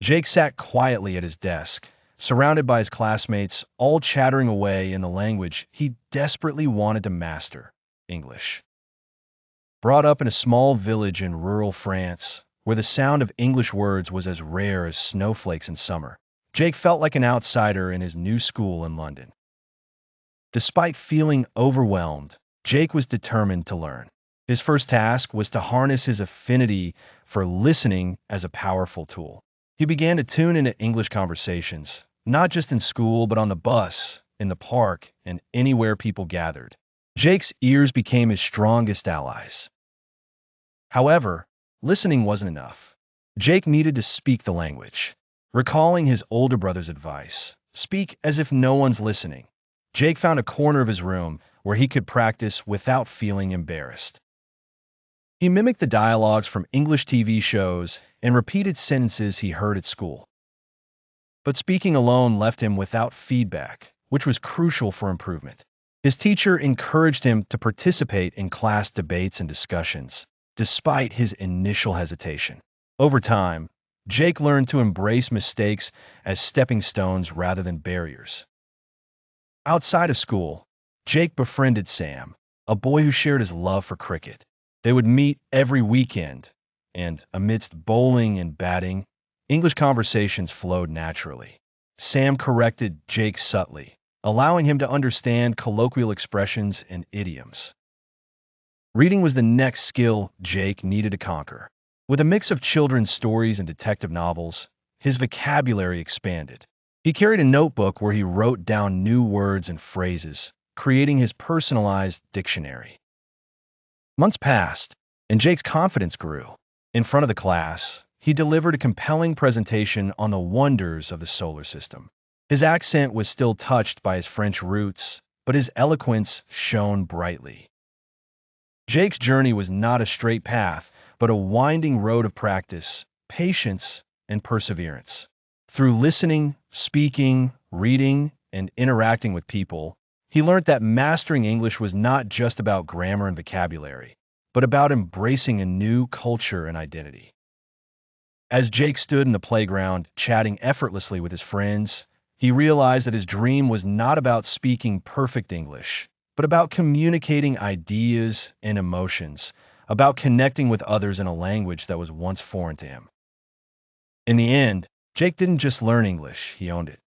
Jake sat quietly at his desk, surrounded by his classmates, all chattering away in the language he desperately wanted to master, English. Brought up in a small village in rural France, where the sound of English words was as rare as snowflakes in summer, Jake felt like an outsider in his new school in London. Despite feeling overwhelmed, Jake was determined to learn. His first task was to harness his affinity for listening as a powerful tool. He began to tune into English conversations, not just in school, but on the bus, in the park, and anywhere people gathered. Jake's ears became his strongest allies. However, listening wasn't enough. Jake needed to speak the language. Recalling his older brother's advice, speak as if no one's listening, Jake found a corner of his room where he could practice without feeling embarrassed. He mimicked the dialogues from English TV shows and repeated sentences he heard at school. But speaking alone left him without feedback, which was crucial for improvement. His teacher encouraged him to participate in class debates and discussions, despite his initial hesitation. Over time, Jake learned to embrace mistakes as stepping stones rather than barriers. Outside of school, Jake befriended Sam, a boy who shared his love for cricket. They would meet every weekend, and amidst bowling and batting, English conversations flowed naturally. Sam corrected Jake subtly, allowing him to understand colloquial expressions and idioms. Reading was the next skill Jake needed to conquer. With a mix of children's stories and detective novels, his vocabulary expanded. He carried a notebook where he wrote down new words and phrases, creating his personalized dictionary. Months passed, and Jake's confidence grew. In front of the class, he delivered a compelling presentation on the wonders of the solar system. His accent was still touched by his French roots, but his eloquence shone brightly. Jake's journey was not a straight path, but a winding road of practice, patience, and perseverance. Through listening, speaking, reading, and interacting with people, he learned that mastering English was not just about grammar and vocabulary, but about embracing a new culture and identity. As Jake stood in the playground, chatting effortlessly with his friends, he realized that his dream was not about speaking perfect English, but about communicating ideas and emotions, about connecting with others in a language that was once foreign to him. In the end, Jake didn't just learn English, he owned it.